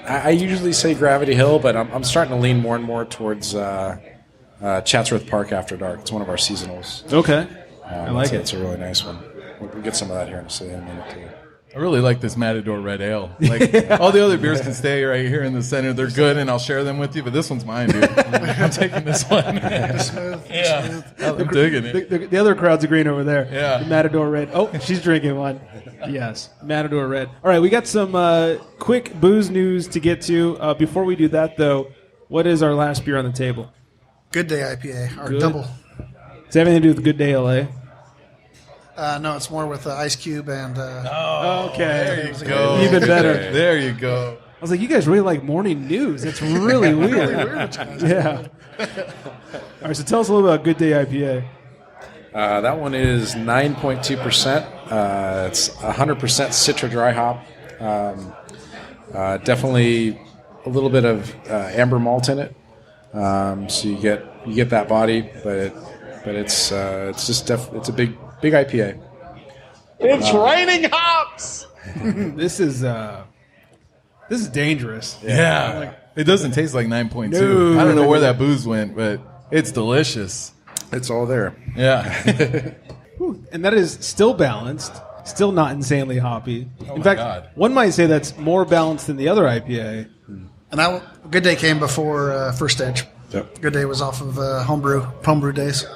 I usually say Gravity Hill, but I'm starting to lean more and more towards Chatsworth Park After Dark. It's one of our seasonals. Okay. I like it. It's a really nice one. We'll get some of that here in a minute, too. I really like this Matador Red Ale. Like all the other beers can stay right here in the center. They're good, and I'll share them with you. But this one's mine, dude. I'm taking this one. Smooth. Yeah, I'm digging it. The other crowd's agreeing over there. Yeah. The Matador Red. Oh, she's drinking one. Yes, Matador Red. All right, we got some quick booze news to get to. Before we do that, though, what is our last beer on the table? Good Day IPA, our Good. double. Does it have anything to do with Good Day LA? No, it's more with Ice Cube and. Okay. There you go. Even better. There you go. I was like, you guys really like morning news. It's really weird. Yeah. All right, so tell us a little about Good Day IPA. That one is 9.2%. It's 100% Citra dry hop. Definitely a little bit of amber malt in it. So you get that body, but it's just it's a big IPA. It's raining hops. This is dangerous. Yeah. It doesn't taste like 9.2. No. I don't know where that booze went, but it's delicious. It's all there. Yeah. And that is still balanced, still not insanely hoppy. In fact, God. one might say that's more balanced than the other IPA. And Good Day came before First Stage. Yep. Good Day was off of homebrew days.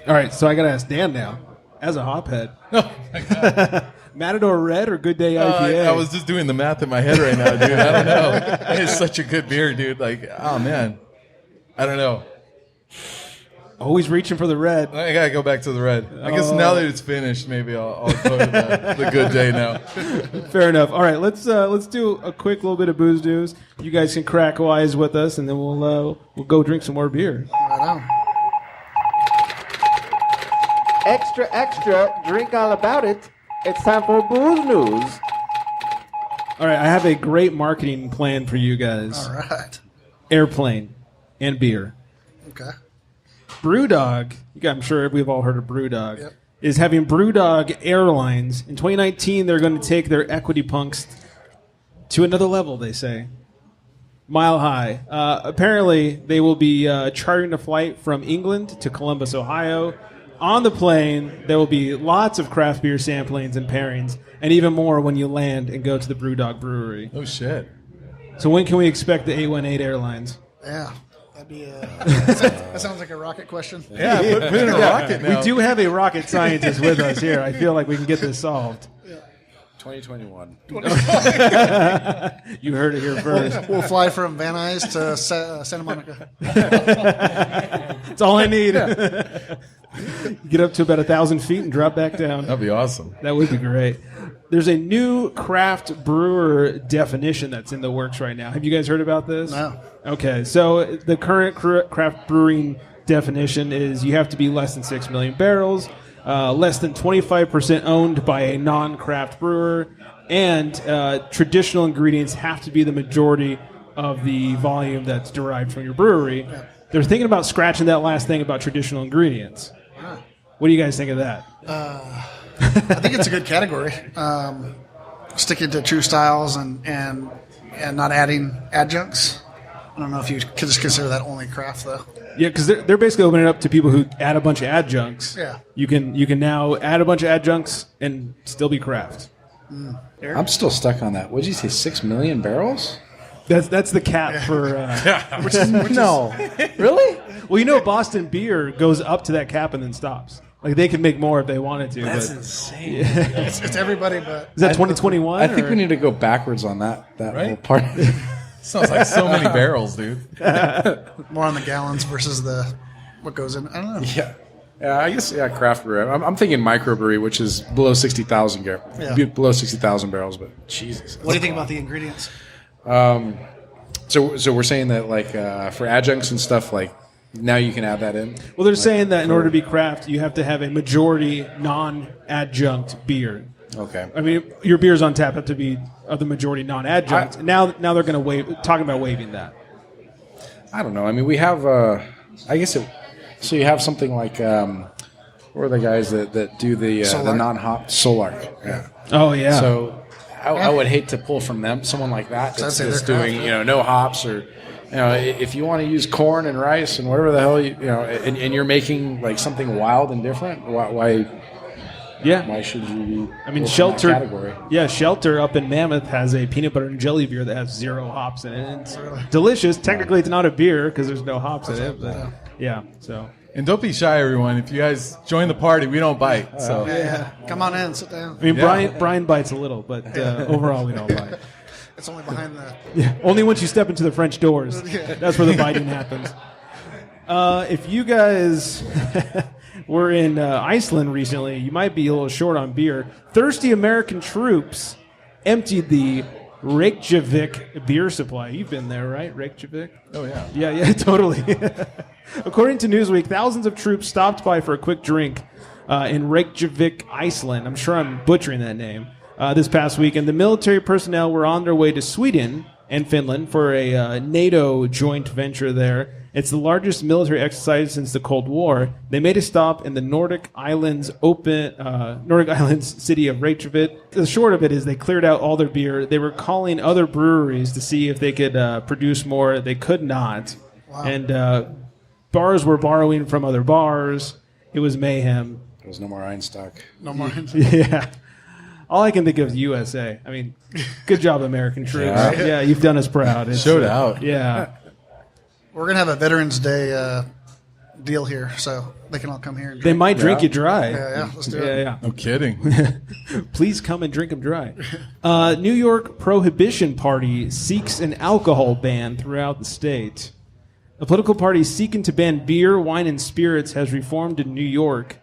All right, so I got to ask Dan now, as a hophead. Oh, my God. Matador Red or Good Day IPA? I was just doing the math in my head right now, dude. I don't know. It's such a good beer, dude. Like, oh, man. I don't know. Always reaching for the red. I got to go back to the red. I guess now that it's finished, maybe I'll go to the Good Day now. Fair enough. All right, let's do a quick little bit of booze news. You guys can crack wise with us, and then we'll go drink some more beer. Right on. Extra, extra, drink all about it. It's time for booze news. All right, I have a great marketing plan for you guys. All right. Airplane and beer. Okay. Brewdog, I'm sure we've all heard of Brewdog, Yep. is having Brewdog Airlines. In 2019, they're going to take their equity punks to another level, they say. Mile high. Apparently, they will be chartering a flight from England to Columbus, Ohio. On the plane, there will be lots of craft beer samplings and pairings, and even more when you land and go to the Brewdog Brewery. Oh, shit. So when can we expect the 818 Airlines? Yeah. That'd be that sounds like a rocket question. Yeah, put it in a rocket now. We do have a rocket scientist with us here. I feel like we can get this solved. 2021. You heard it here first. We'll fly from Van Nuys to Santa Monica. That's all I need. Get up to about 1,000 feet and drop back down. That'd be awesome. That would be great. There's a new craft brewer definition that's in the works right now. Have you guys heard about this? No. Okay, so the current craft brewing definition is you have to be less than 6 million barrels, less than 25% owned by a non-craft brewer, and traditional ingredients have to be the majority of the volume that's derived from your brewery. Yeah. They're thinking about scratching that last thing about traditional ingredients. Huh. What do you guys think of that? I think it's a good category. Sticking to true styles and not adding adjuncts. I don't know if you could just consider that only craft, though. Yeah, because they're basically opening it up to people who add a bunch of adjuncts. Yeah. You can now add a bunch of adjuncts and still be craft. I'm still stuck on that. What did you say, 6 million barrels? That's the cap for... which is Really? Well, you know Boston Beer goes up to that cap and then stops. Like, they could make more if they wanted to. That's but, insane. Yeah. It's everybody but... Is that 2021? I think we need to go backwards on that right? whole part. Sounds like so many barrels, dude. More on the gallons versus the what goes in. I don't know. Yeah, I guess craft brew. I'm thinking microbrewery, which is below 60,000 below 60,000 barrels. But Jesus, What do you think about the ingredients? So we're saying that like for adjuncts and stuff, like now you can add that in. Well, they're saying that in order to be craft, you have to have a majority non-adjunct beer. Okay. I mean, your beers on tap have to be of the majority non-adjunct. Now they're going to talking about waiving that. I don't know. I mean, we have. I guess it. So you have something like. What are the guys that do the non-hop Solark? Yeah. Oh yeah. So I would hate to pull from them someone like that that's doing no hops or. If you want to use corn and rice and whatever the hell and you're making like something wild and different, why? Yeah. Why should you? I mean, Shelter. Yeah, Shelter up in Mammoth has a peanut butter and jelly beer that has 0 hops in it. It's delicious. Technically, it's not a beer because there's no hops in it. But yeah. So. And don't be shy, everyone. If you guys join the party, we don't bite. So Come on in, sit down. I mean, Bryan bites a little, but overall, we don't bite. It's only behind the. Yeah, only once you step into the French doors. That's where the biting happens. If you guys were in Iceland recently, you might be a little short on beer. Thirsty American troops emptied the Reykjavik beer supply. You've been there, right? Reykjavik? Oh, yeah. Yeah, totally. According to Newsweek, thousands of troops stopped by for a quick drink in Reykjavik, Iceland. I'm sure I'm butchering that name. This past week, and the military personnel were on their way to Sweden and Finland for a NATO joint venture there. It's the largest military exercise since the Cold War. They made a stop in the Nordic Islands city of Reykjavik. The short of it is they cleared out all their beer. They were calling other breweries to see if they could produce more. They could not. Wow. And bars were borrowing from other bars. It was mayhem. There was no more Einstock. No more. Yeah. All I can think of is USA. I mean, good job, American troops. Yeah, you've done us proud. Showed out. Yeah. We're going to have a Veterans Day deal here, so they can all come here and drink. They might drink you dry. Yeah, let's do it. Yeah. No kidding. Please come and drink them dry. New York Prohibition Party seeks an alcohol ban throughout the state. A political party seeking to ban beer, wine, and spirits has reformed in New York.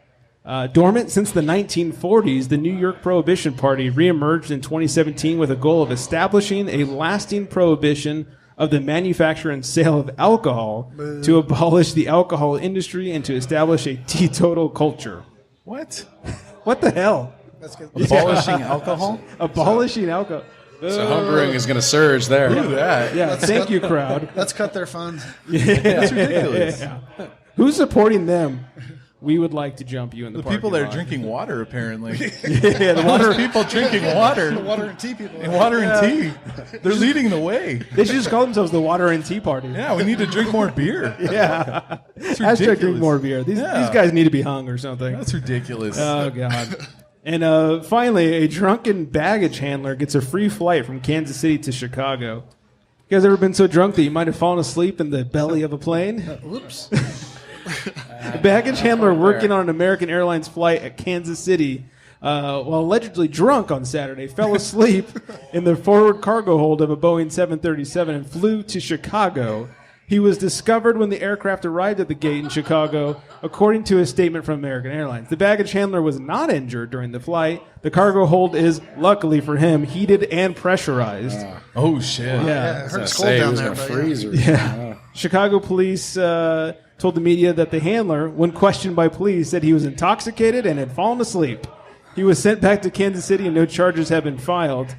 Dormant since the 1940s, the New York Prohibition Party reemerged in 2017 with a goal of establishing a lasting prohibition of the manufacture and sale of alcohol to abolish the alcohol industry and to establish a teetotal culture. What? What the hell? Abolishing alcohol? Abolishing alcohol. So homebrewing is going to surge there. Look at that. Yeah, thank you, crowd. Let's cut their funds. That's ridiculous. Yeah. Who's supporting them? We would like to jump you in the people that are lot. drinking water, apparently. Yeah, the water people drinking water. The water and tea people. And water and tea. They're leading the way. They should just call themselves the water and tea party. Yeah, we need to drink more beer. Yeah. That's Hashtag drink more beer. These Yeah. guys need to be hung or something. That's ridiculous. Oh, God. And finally, a drunken baggage handler gets a free flight from Kansas City to Chicago. You guys ever been so drunk that you might have fallen asleep in the belly of a plane? Whoops. A baggage handler working on an American Airlines flight at Kansas City while allegedly drunk on Saturday fell asleep in the forward cargo hold of a Boeing 737 and flew to Chicago. He was discovered when the aircraft arrived at the gate in Chicago, according to a statement from American Airlines. The baggage handler was not injured during the flight. The cargo hold is, luckily for him, heated and pressurized. Oh, shit. Yeah, I heard it's cold down there. Freeze or, Yeah. Chicago police told the media that the handler, when questioned by police, said he was intoxicated and had fallen asleep. He was sent back to Kansas City and no charges have been filed.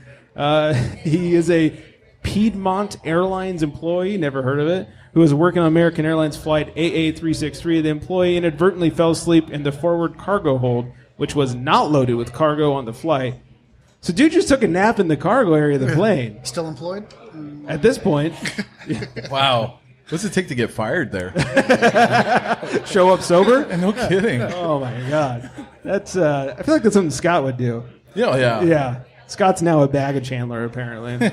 He is a Piedmont Airlines employee, never heard of it, who was working on American Airlines flight AA363. The employee inadvertently fell asleep in the forward cargo hold, which was not loaded with cargo on the flight. So dude just took a nap in the cargo area of the plane. Still employed? At this point. Wow. What's it take to get fired there? Show up sober? No kidding. Oh, my God. That's I feel like that's something Scott would do. Yeah. Yeah. Scott's now a baggage handler, apparently.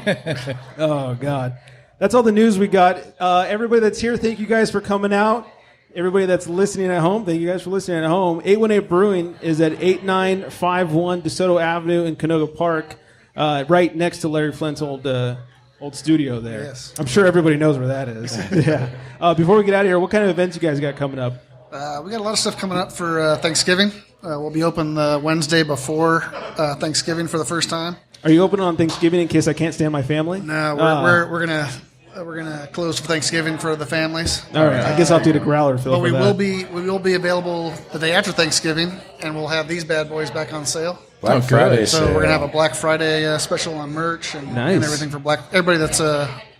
Oh, God. That's all the news we got. Everybody that's here, thank you guys for coming out. Everybody that's listening at home, thank you guys for listening at home. 818 Brewing is at 8951 DeSoto Avenue in Conoga Park, right next to Larry Flint's old studio there. Yes. I'm sure everybody knows where that is. Yeah. Before we get out of here, what kind of events you guys got coming up? We got a lot of stuff coming up for Thanksgiving. We'll be open the Wednesday before Thanksgiving for the first time. Are you open on Thanksgiving in case I can't stand my family? No, we're gonna close for Thanksgiving for the families. All right, I guess I'll do the growler, Phil. But we will be available the day after Thanksgiving, and we'll have these bad boys back on sale. Black Friday. So we're gonna have a Black Friday special on merch and everything for everybody that's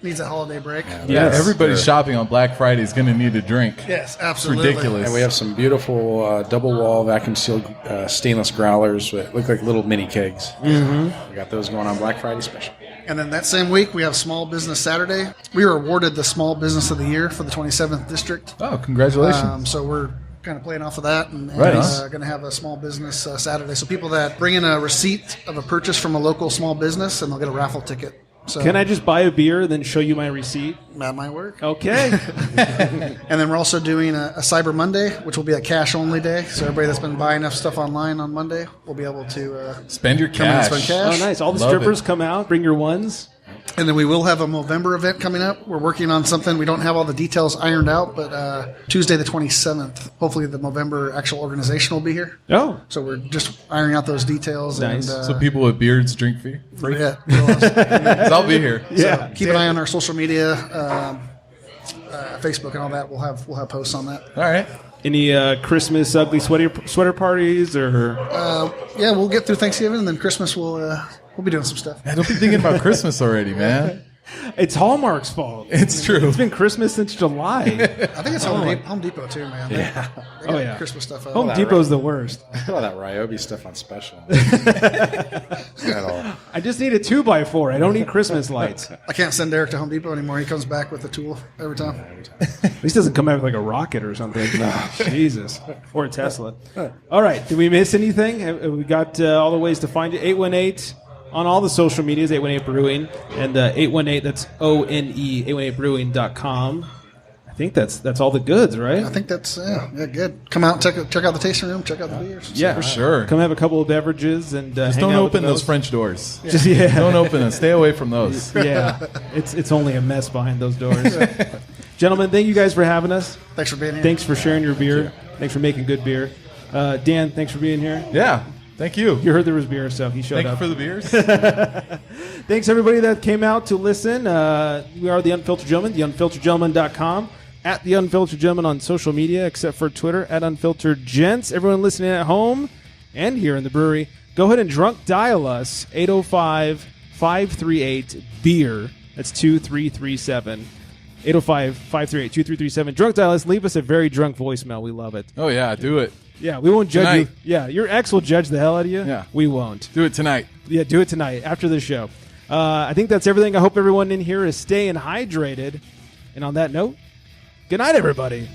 needs that holiday break. Yeah, everybody's shopping on Black Friday is going to need a drink. Yes, absolutely. It's ridiculous. And we have some beautiful double wall vacuum sealed stainless growlers that look like little mini kegs. Mm-hmm. We got those going on Black Friday special. And then that same week, we have Small Business Saturday. We were awarded the Small Business of the Year for the 27th District. Oh, congratulations. So we're kind of playing off of that and Right. going to have a Small Business Saturday. So people that bring in a receipt of a purchase from a local small business, and they'll get a raffle ticket. So Can I just buy a beer then show you my receipt? That might work. Okay. And then we're also doing a Cyber Monday, which will be a cash-only day. So everybody that's been buying enough stuff online on Monday will be able to spend your come in and cash. spend cash. Oh, nice. All the Love strippers it. come out. Bring your ones. And then we will have a Movember event coming up. We're working on something. We don't have all the details ironed out, but Tuesday the 27th, hopefully the Movember actual organization will be here. Oh. So we're just ironing out those details. Nice. And, So people with beards drink free? yeah. 'Cause I'll be here. Yeah. So keep an eye on our social media, Facebook and all that. We'll have posts on that. All right. Any Christmas ugly sweater parties or? Yeah, we'll get through Thanksgiving, and then Christmas we'll be doing some stuff. I don't be thinking about Christmas already, man. It's Hallmark's fault. It's true. It's been Christmas since July. I think it's Home Depot too, man. Yeah. They got yeah. Christmas stuff out. Home Depot's the worst. All that Ryobi stuff on special. I just need a 2x4. I don't need Christmas lights. I can't send Derrick to Home Depot anymore. He comes back with a tool every time. At least doesn't come out with like a rocket or something. No, Jesus. Or a Tesla. All right. Did we miss anything? Have we got all the ways to find you? 818 on all the social medias, 818 Brewing. And 818, that's ONE, 818brewing.com. I think that's all the goods, right? I think that's good. Come out, check out the tasting room, check out the beers. Yeah, For sure. Come have a couple of beverages and Just hang don't out open with those French doors. Just Don't open them. Stay away from those. Yeah, it's only a mess behind those doors. Gentlemen, thank you guys for having us. Thanks for being here. Thanks for sharing your beer. Thanks for making good beer. Dan, thanks for being here. Yeah. Thank you. You heard there was beer, so he showed Thank up. you for the beers. Thanks, everybody that came out to listen. We are the Unfiltered Gentlemen, theunfilteredgentleman.com, at the Unfiltered Gentleman on social media, except for Twitter, at Unfiltered Gents. Everyone listening at home and here in the brewery, go ahead and drunk dial us, 805-538-BEER. That's 2337. 805-538-2337. Drunk dial us. Leave us a very drunk voicemail. We love it. Oh, yeah. Do it. Yeah, we won't judge Tonight. you. Yeah, your ex will judge the hell out of you. Yeah. We won't. Do it tonight. Yeah, do it tonight after the show. I think that's everything. I hope everyone in here is staying hydrated. And on that note, good night, everybody.